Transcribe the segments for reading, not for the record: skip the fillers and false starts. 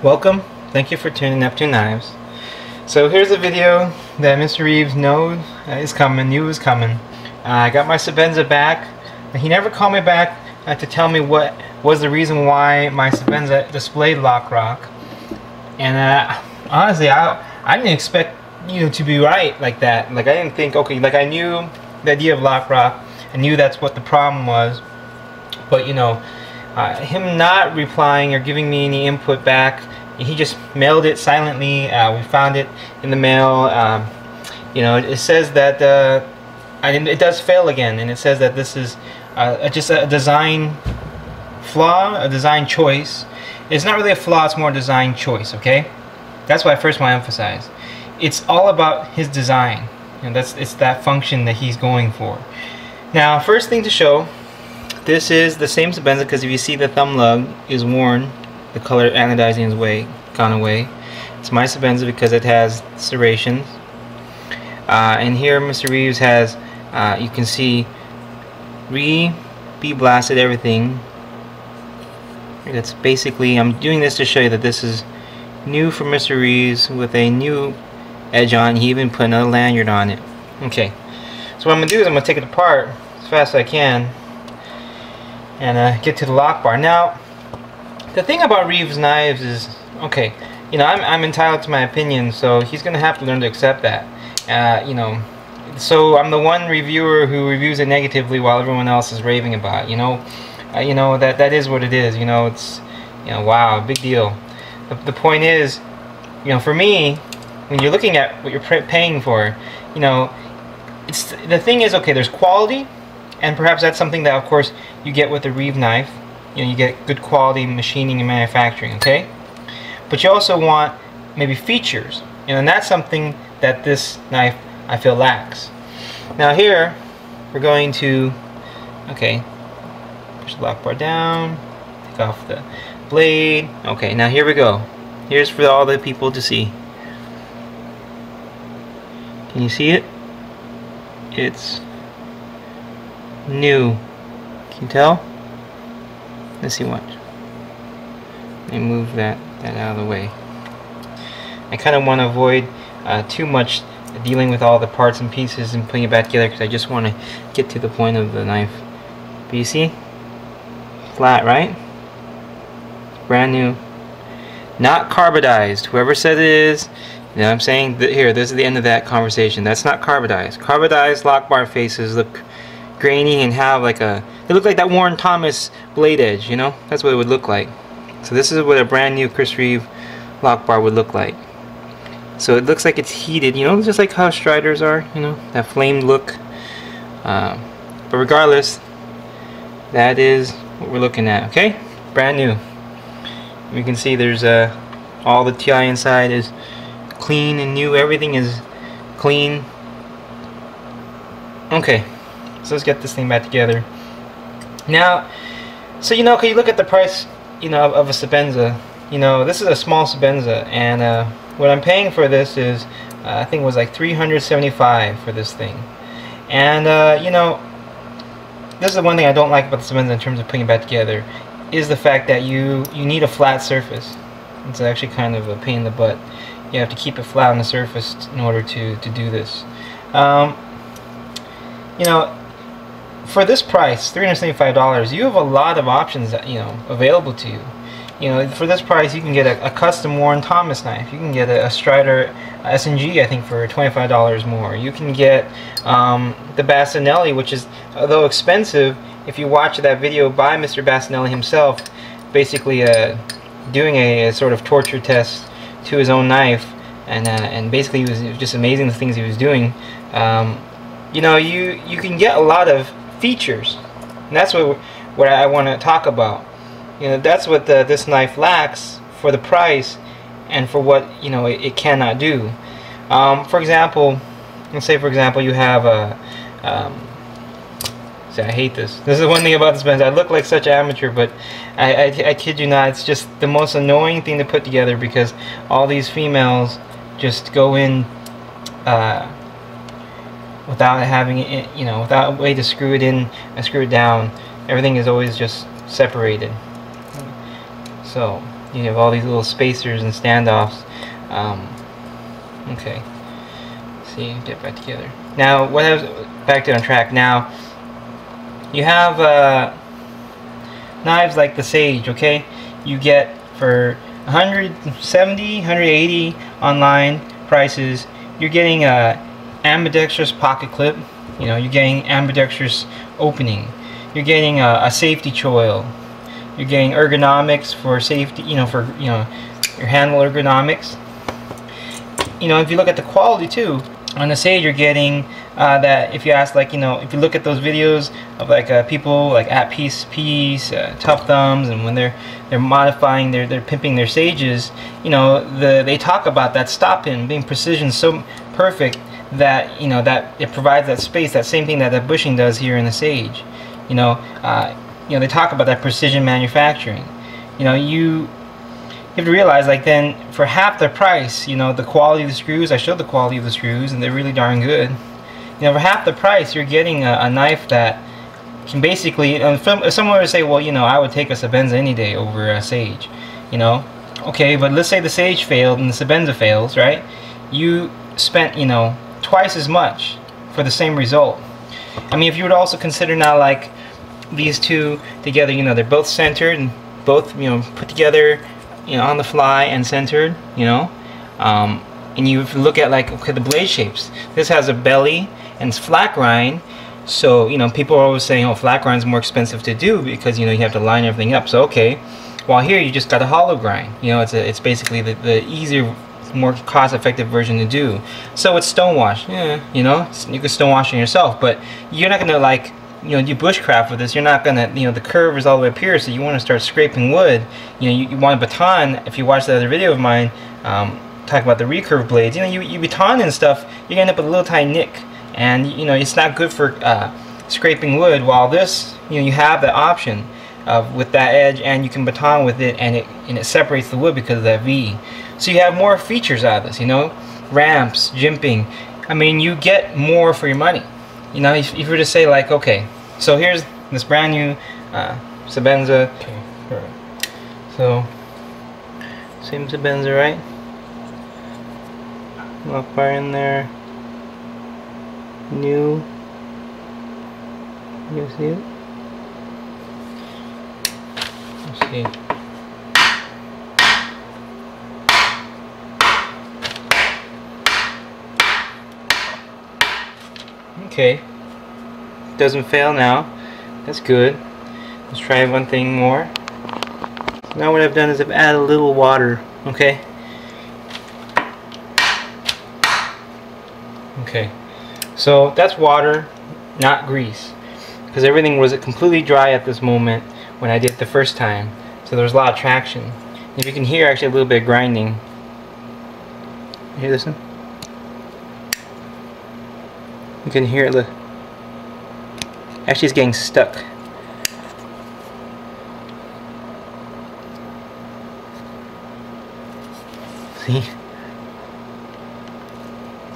Welcome. Thank you for tuning Neptune Knives. So here's a video that Mr. Reeves knew is coming. I got my Sebenza back. He never called me back to tell me what was the reason why my Sebenza displayed lock rock. And honestly, I didn't expect to be right like that. Like I didn't think, okay, like I knew the idea of lock rock. I knew that's what the problem was. But him not replying or giving me any input back, he just mailed it silently. We found it in the mail. It says that it does fail again, and it says that this is just a design flaw, a design choice. It's not really a flaw, it's more a design choice, okay? That's what I first want to emphasize. It's all about his design, and it's that function that he's going for. Now, first thing to show, this is the same Sebenza, because if you see the thumb lug is worn, the color anodizing is gone away. It's my Sebenza because it has serrations. And here Mr. Reeves has, you can see, bee blasted everything. That's basically, I'm doing this to show you that this is new for Mr. Reeves with a new edge on. He even put another lanyard on it. Okay, so what I'm going to do is I'm going to take it apart as fast as I can and get to the lock bar. Now, the thing about Reeves knives is, okay, I'm entitled to my opinion, so he's going to have to learn to accept that. So I'm the one reviewer who reviews it negatively while everyone else is raving about it, that is what it is. It's wow, big deal. The point is, for me, when you're looking at what you're paying for, the thing is, okay, there's quality, and perhaps that's something that, of course, you get with the Reeve knife. You get good quality machining and manufacturing, okay? But you also want maybe features, and that's something that this knife, I feel, lacks. Now here, we're going to, okay, push the lock bar down, take off the blade. Okay, now here we go. Here's for all the people to see. Can you see it? It's new. Can you tell? Let's see, watch. Let me move that out of the way. I kind of want to avoid too much dealing with all the parts and pieces and putting it back together, because I just want to get to the point of the knife. But you see? Flat, right? Brand new. Not carbidized. Whoever said it is, what I'm saying? Here, this is the end of that conversation. That's not carbidized. Carbidized lock bar faces look grainy and have like they look like that Warren Thomas blade edge, That's what it would look like. So this is what a brand new Chris Reeve lock bar would look like. So it looks like it's heated, just like how Striders are, that flamed look. But regardless, that is what we're looking at, okay? Brand new. You can see there's all the TI inside is clean and new. Everything is clean. Okay, so let's get this thing back together. Now, so okay, you look at the price, of a Sebenza. This is a small Sebenza, and what I'm paying for this is, I think it was like $375 for this thing. And this is the one thing I don't like about the Sebenza in terms of putting it back together, is the fact that you need a flat surface. It's actually kind of a pain in the butt. You have to keep it flat on the surface in order to do this. For this price, $375, you have a lot of options that, available to you. For this price, you can get a custom Warren Thomas knife. You can get a Strider S&G, I think, for $25 more. You can get the Bassinelli, which is, although expensive, if you watch that video by Mr. Bassinelli himself, basically doing a sort of torture test to his own knife, and basically it was just amazing the things he was doing. You can get a lot of features, and that's what I want to talk about. That's what this knife lacks for the price and for what it cannot do. For example, let's say you have a see, I hate this. This is one thing about this Sebenza. I look like such an amateur, but I kid you not, it's just the most annoying thing to put together, because all these females just go in without having it, without a way to screw it in and screw it down. Everything is always just separated. So You have all these little spacers and standoffs. Okay. Let's see, get back together. Now, what has back to on track? Now, you have knives like the Sage. Okay, you get for 170, 180 online prices. You're getting a ambidextrous pocket clip. You know, you're getting ambidextrous opening. You're getting a safety choil. You're getting ergonomics for safety. You know, for your handle ergonomics. You know, if you look at the quality too, on the Sage you're getting that, if you ask, like, you know, if you look at those videos of like people like at Peace, Tough Thumbs, and when they're modifying, they're pimping their Sages, you know, they talk about that stop pin being precision so perfect that, you know, that it provides that space, that same thing that that bushing does here in the Sage. You know, they talk about that precision manufacturing. You know, you have to realize, like, then for half the price, you know, the quality of the screws, I showed the quality of the screws and they're really darn good. You know, for half the price you're getting a knife that can basically, if someone were to say, well, you know, I would take a Sebenza any day over a Sage, you know, okay, but let's say the Sage failed and the Sebenza fails, right? You spent, you know, twice as much for the same result. I mean, if you would also consider now, like, these two together, you know, they're both centered and both, you know, put together, you know, on the fly and centered, you know, and you look at, like, okay, the blade shapes. This has a belly and it's flat grind, so, you know, people are always saying, oh, flat grind is more expensive to do because, you know, you have to line everything up. So okay, while here you just got a hollow grind. You know, it's basically the easier, more cost-effective version to do. So it's stonewash. Yeah, you know, you can stonewash it yourself, but you're not gonna, like, you know, do bushcraft with this. You're not gonna, you know, the curve is all the way up here, so you want to start scraping wood. You know, you want a baton. If you watch the other video of mine talking about the recurve blades, you know, you baton and stuff, you're gonna end up with a little tiny nick, and, you know, it's not good for scraping wood. While this, you know, you have the option of with that edge, and you can baton with it, and it separates the wood because of that V. So you have more features out of this. You know, ramps, jimping. I mean, you get more for your money. You know, if you were to say, like, okay, so here's this brand new Sebenza. Okay, alright. So, same Sebenza, right? Lock bar in there. New. You see it? Let's see. Okay, doesn't fail now. That's good. Let's try one thing more. So now what I've done is I've added a little water. Okay. Okay. So that's water, not grease, because everything was completely dry at this moment when I did it the first time. So there was a lot of traction. If you can hear actually a little bit of grinding. You hear this one? You can hear it. Look. Actually, it's getting stuck. See?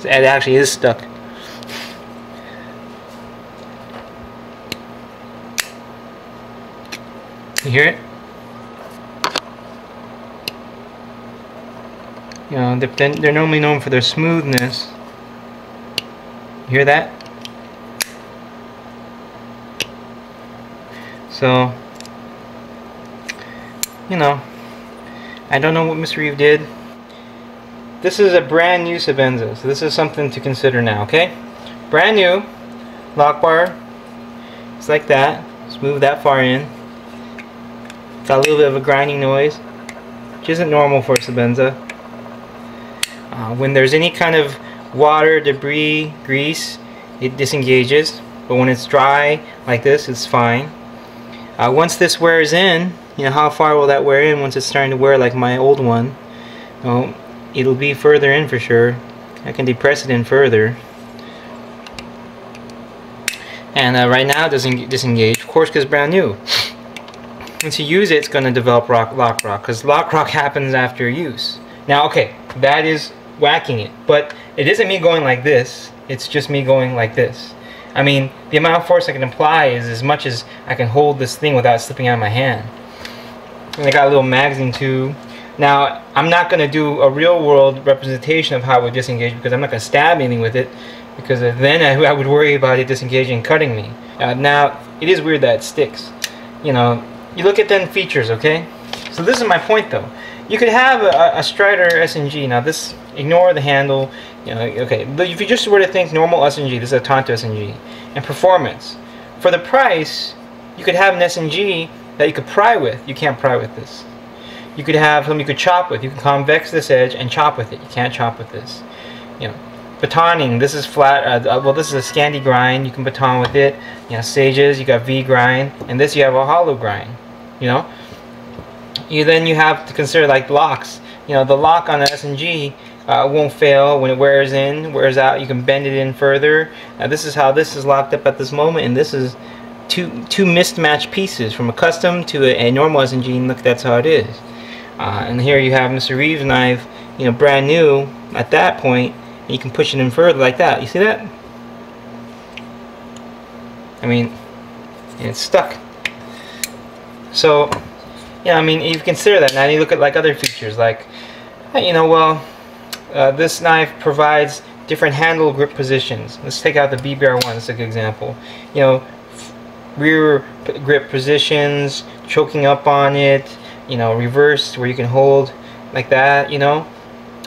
It actually is stuck. You hear it? You know, they're normally known for their smoothness. You hear that? So, you know, I don't know what Mr. Reeve did. This is a brand new Sebenza, so this is something to consider now, okay? Brand new, lock bar, it's like that, smooth that far in. Got a little bit of a grinding noise, which isn't normal for a Sebenza. When there's any kind of water, debris, grease, it disengages, but when it's dry like this, it's fine. Once this wears in, you know, how far will that wear in once it's starting to wear like my old one? Oh, it'll be further in for sure. I can depress it in further. And right now it doesn't disengage, of course, because it's brand new. Once you use it, it's going to develop lock rock, because lock rock happens after use. Now, okay, that is whacking it, but it isn't me going like this, it's just me going like this. I mean, the amount of force I can apply is as much as I can hold this thing without slipping out of my hand. And they got a little magazine too. Now, I'm not going to do a real world representation of how it would disengage because I'm not going to stab anything with it, because then I would worry about it disengaging and cutting me. Now, it is weird that it sticks. You know, you look at then features, okay? So this is my point though. You could have a Strider SNG. Now this, ignore the handle, you know, okay. But if you just were to think normal SNG, this is a Tonto SNG, and performance. For the price, you could have an SNG that you could pry with. You can't pry with this. You could have something you could chop with. You can convex this edge and chop with it. You can't chop with this. You know, batoning. This is flat. Well, this is a Scandi grind. You can baton with it. You know, Sages. You got V grind, and this you have a hollow grind. You know. Then you have to consider like locks. You know, the lock on the SNG won't fail when it wears in, wears out. You can bend it in further. This is how this is locked up at this moment, and this is two mismatched pieces from a custom to a normal SNG. And look, that's how it is. And here you have Mr. Reeves' knife, you know, brand new at that point, and you can push it in further like that. You see that? I mean, it's stuck. So, yeah, I mean, you consider that. Now you look at like other features, like, you know, well, this knife provides different handle grip positions. Let's take out the BBR1. That's a good example. You know, rear grip positions, choking up on it. You know, reverse where you can hold like that. You know,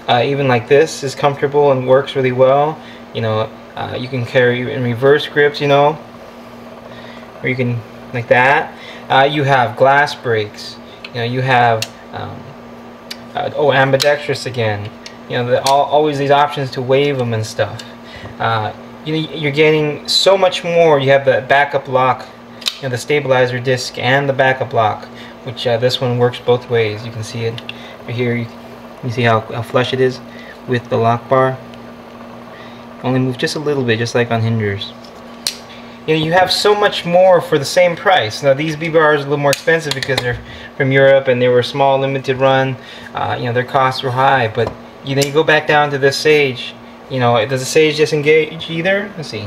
even like this is comfortable and works really well. You know, you can carry in reverse grips. You know, or you can like that. You have glass brakes. You know, you have ambidextrous again. You know, always these options to wave them and stuff. You know, you're getting so much more. You have the backup lock, you know, the stabilizer disc and the backup lock, which this one works both ways. You can see it right here. You see how flush it is with the lock bar. Only move just a little bit, just like on Hinders. You know, you have so much more for the same price. Now these BBRs are a little more expensive because they're from Europe and they were small, limited run. You know, their costs were high. But you know, you go back down to this Sage. You know, does the Sage disengage either? Let's see.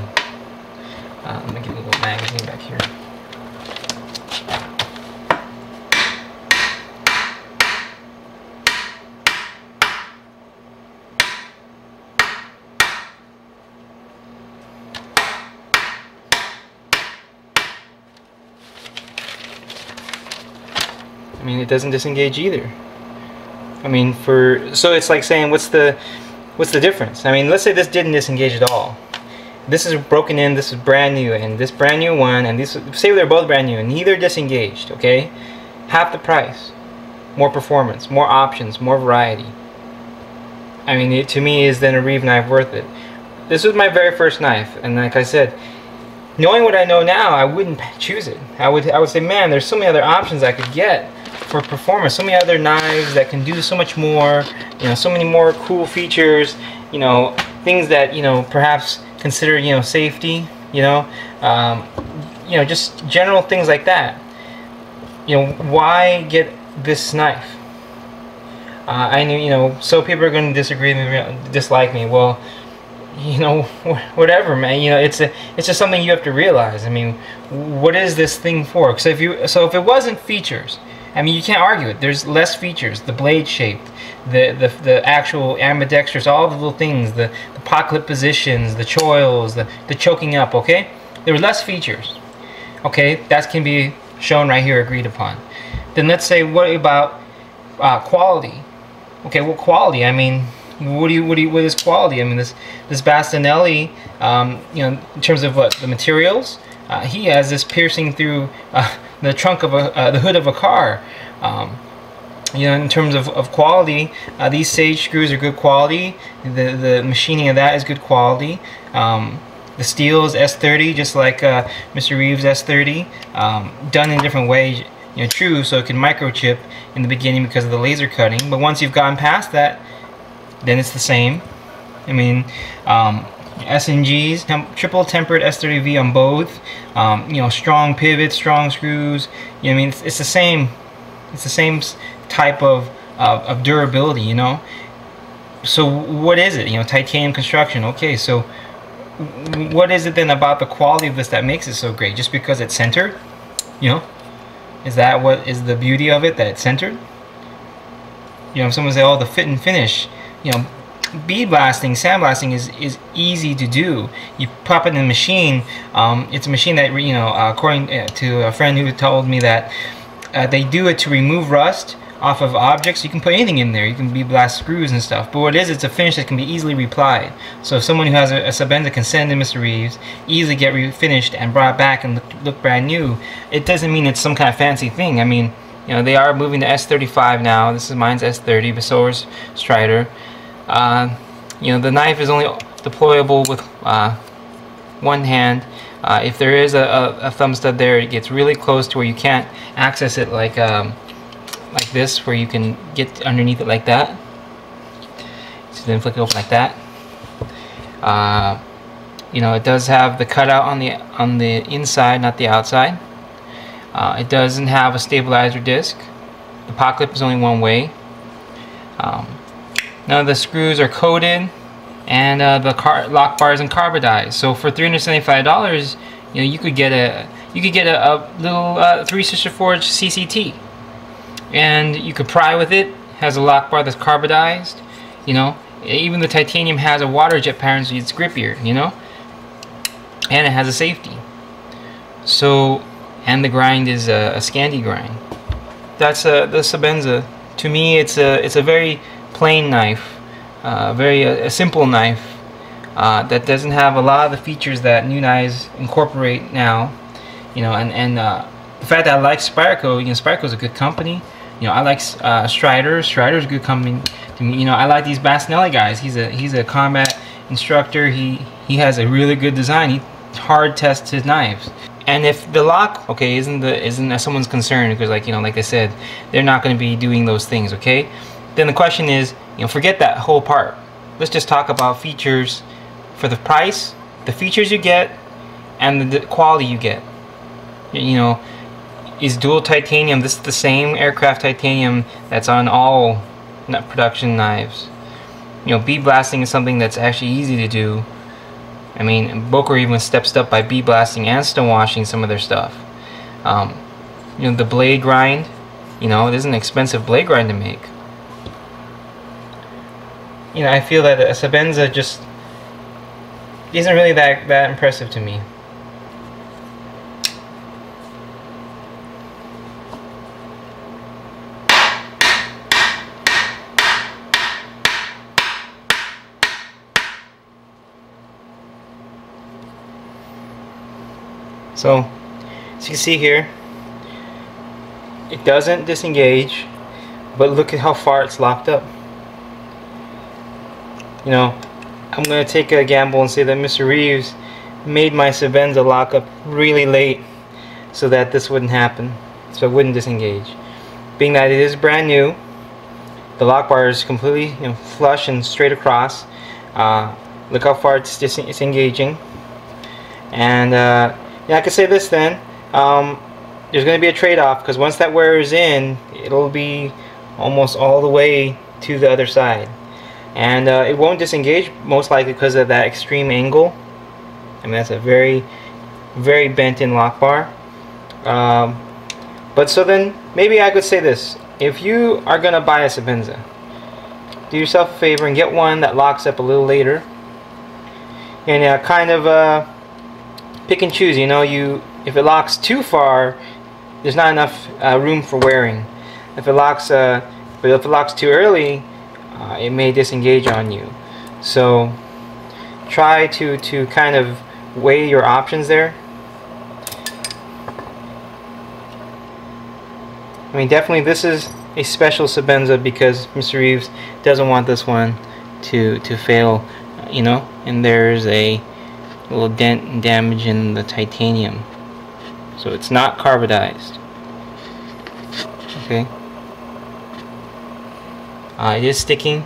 Let me get a little magazine back here. I mean, it doesn't disengage either. I mean, so it's like saying, what's the difference? I mean, let's say this didn't disengage at all. This is broken in, this is brand new, and this brand new one, and this, say they're both brand new, and neither disengaged, okay? Half the price, more performance, more options, more variety. I mean, to me, is then a Reeve knife worth it? This was my very first knife, and like I said, knowing what I know now, I wouldn't choose it. I would say, man, there's so many other options I could get for performance, so many other knives that can do so much more, you know, so many more cool features, you know, things that, you know, perhaps consider, you know, safety, you know, just general things like that. You know, why get this knife? I knew, you know, so people are going to disagree with me, dislike me. Well, you know, whatever, man. You know, it's just something you have to realize. I mean, what is this thing for? So if it wasn't features, I mean, you can't argue it. There's less features. The blade shape, the actual ambidextrous, all the little things, the pot clip positions, the choils, the choking up. Okay, there were less features. Okay, that can be shown right here, agreed upon. Then let's say, what about quality? Okay, what quality? I mean, what is quality? I mean, this Bastinelli, you know, in terms of what the materials, he has this piercing through the trunk of the hood of a car. You know, in terms of quality, these Sage screws are good quality. The machining of that is good quality. The steel is S30, just like Mr. Reeves' S30, done in different ways. You know, true, so it can microchip in the beginning because of the laser cutting. But once you've gotten past that, then it's the same. I mean, SNGs, triple tempered S30V on both. You know, strong pivots, strong screws. You know, I mean, it's the same. It's the same type of durability. You know. So what is it? You know, titanium construction. Okay, so what is it then about the quality of this that makes it so great? Just because it's centered? You know, Is that what is the beauty of it, that it's centered? You know, if someone say, oh, the fit and finish, you know, bead blasting, sandblasting is easy to do. You pop it in the machine. It's a machine that, you know, according to a friend who told me that they do it to remove rust off of objects. You can put anything in there. You can bead blast screws and stuff. But what it is, it's a finish that can be easily replied. So if someone who has a Sebenza can send to Mr. Reeves, easily get refinished and brought back and look brand new, it doesn't mean it's some kind of fancy thing. I mean, you know, they are moving to S35 now. This is mine's S30, but so is Strider. You know, the knife is only deployable with one hand. If there is a thumb stud there, it gets really close to where you can't access it like this, where you can get underneath it like that. So then flick it open like that. You know, it does have the cutout on the inside, not the outside. It doesn't have a stabilizer disc. The pot clip is only one way. None of the screws are coated, and the lock bar isn't carbidized. So for $375, you know, you could get a little three-sister forged CCT, and you could pry with it. Has a lock bar that's carbidized. You know, even the titanium has a water jet pattern, so it's grippier. You know, and it has a safety. So, and the grind is a Scandi grind. That's the Sebenza. To me, it's a very plain knife, a simple knife that doesn't have a lot of the features that new knives incorporate now. You know, and the fact that I like Spyderco, you know, Spyderco's a good company. You know, I like Strider. Strider's a good company to me. You know, I like these Bastinelli guys. He's a combat instructor. He has a really good design. He hard tests his knives. And if the lock, okay, isn't someone's concern, because, like, you know, like I said, they're not going to be doing those things, okay? Then the question is, you know, forget that whole part. Let's just talk about features for the price, the features you get, and the quality you get. You know, is dual titanium, this is the same aircraft titanium that's on all production knives. You know, bead blasting is something that's actually easy to do. I mean, Boker even steps up by bead blasting and stone washing some of their stuff. You know, the blade grind, you know, it is an expensive blade grind to make. You know, I feel that a Sebenza just isn't really that impressive to me. So, as you can see here, it doesn't disengage, but look at how far it's locked up. You know, I'm going to take a gamble and say that Mr. Reeves made my Sebenza lock up really late so that this wouldn't happen, so it wouldn't disengage. Being that it is brand new, the lock bar is completely, you know, flush and straight across. Look how far it's engaging. And yeah, I could say this then, there's going to be a trade-off, because once that wears in, it'll be almost all the way to the other side. And it won't disengage, most likely because of that extreme angle. I mean, that's a very, very bent-in lock bar. But so then, maybe I could say this. If you are going to buy a Sebenza, do yourself a favor and get one that locks up a little later. And kind of pick and choose, you know. If it locks too far, there's not enough room for wearing. If it locks too early, it may disengage on you. So try to kind of weigh your options there. I mean, definitely this is a special Sebenza because Mr. Reeves doesn't want this one to fail, you know. And there's a little dent and damage in the titanium, so it's not carbidized. Okay. It is sticking.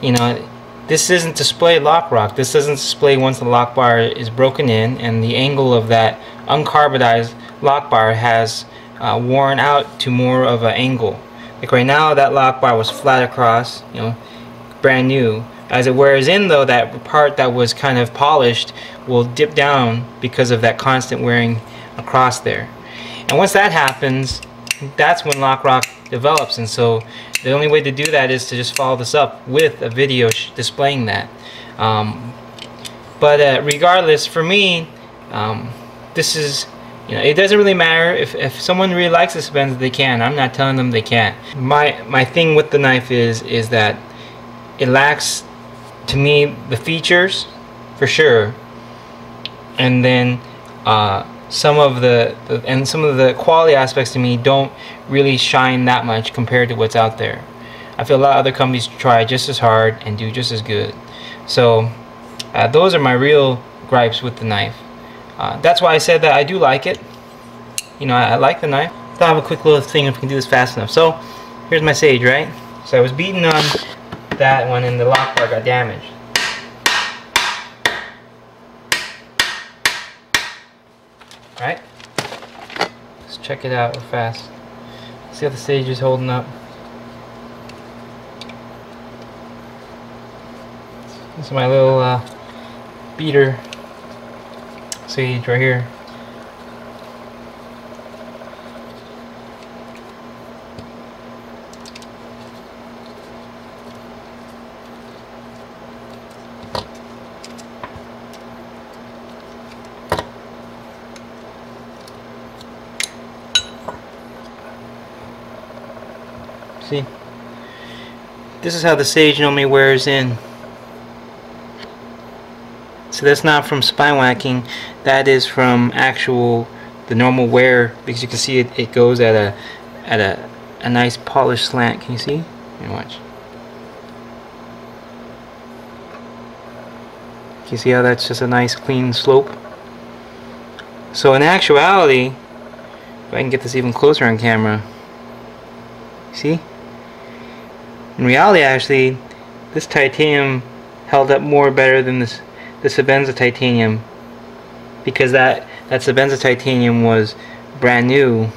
You know, this isn't display lock rock. This doesn't display once the lock bar is broken in, and the angle of that uncarbidized lock bar has worn out to more of an angle. Like right now, that lock bar was flat across, you know, brand new. As it wears in, though, that part that was kind of polished will dip down because of that constant wearing across there. And once that happens, that's when lock rock develops. And so the only way to do that is to just follow this up with a video displaying that. But regardless, for me, this is, you know, it doesn't really matter if someone really likes the Sebenza, they can. I'm not telling them they can't. My thing with the knife is that it lacks, to me, the features for sure, and then some of the quality aspects to me don't really shine that much compared to what's out there. I feel a lot of other companies try just as hard and do just as good. So those are my real gripes with the knife. That's why I said that I do like it. You know, I like the knife. So I'll have a quick little thing if we can do this fast enough. So here's my sage, right? So I was beating on that one and the lock bar got damaged. Right? Let's check it out real fast. See how the sage is holding up. This is my little beater sage right here. See? This is how the sage normally wears in. So that's not from spine whacking, that is from the normal wear, because you can see it goes at a nice polished slant. Can you see? Here, watch. Can you see how that's just a nice clean slope? So in actuality, if I can get this even closer on camera, see? In reality, actually, this titanium held up more better than the Sebenza titanium, because that Sebenza titanium was brand new,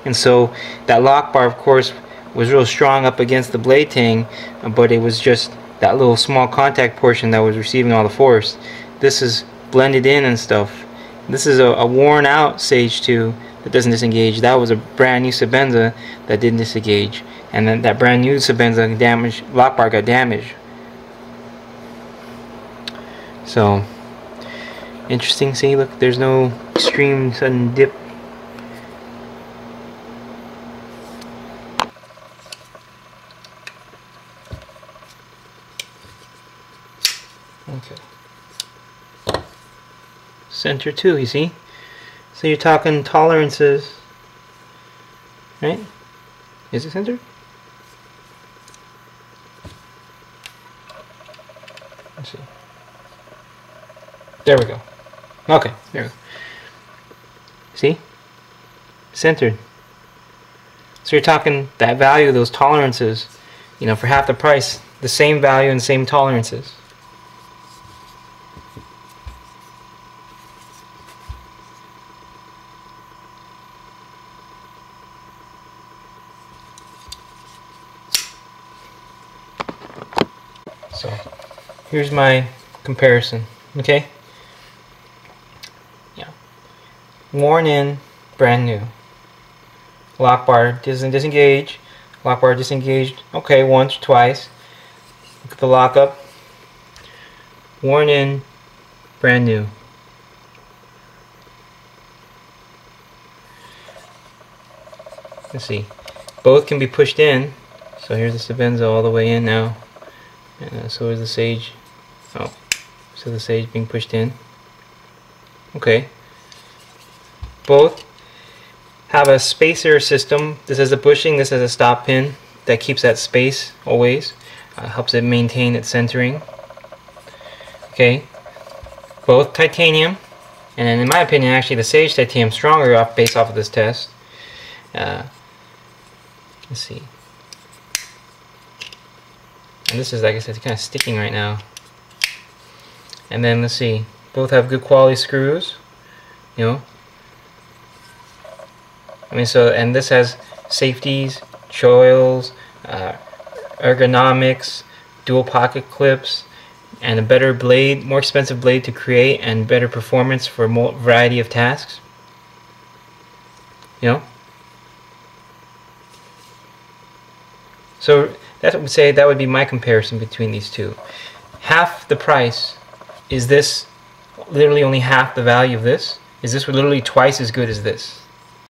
and so that lock bar, of course, was real strong up against the blade tang, but it was just that little small contact portion that was receiving all the force. This is blended in and stuff. This is a worn out Sage 2 that doesn't disengage. That was a brand new Sebenza that didn't disengage, and then that brand new Sebenza damaged lock bar got damaged. So interesting. See, look, there's no extreme sudden dip. Okay. Center too, you see? So you're talking tolerances, right? Is it centered? Let's see. There we go. Okay, there we go. See? Centered. So you're talking that value, those tolerances, you know, for half the price, the same value and same tolerances. So here's my comparison. Okay? Yeah. Worn in, brand new. Lock bar doesn't disengage. Lock bar disengaged, okay, once or twice. Look at the lockup. Worn in, brand new. Let's see. Both can be pushed in. So here's the Sebenza all the way in now. And so is the Sage. Oh, so the Sage being pushed in. Okay. Both have a spacer system. This is a bushing, this is a stop pin that keeps that space always. Helps it maintain its centering. Okay. Both titanium. And in my opinion, actually, the Sage titanium is stronger based off of this test. Let's see. And this is, like I said, it's kind of sticking right now. And then let's see, both have good quality screws, you know. I mean, so, and this has safeties, choils, ergonomics, dual pocket clips, and a better blade, more expensive blade to create, and better performance for a variety of tasks. You know. So that would say that would be my comparison between these two. Half the price, is this literally only half the value of this? Is this literally twice as good as this?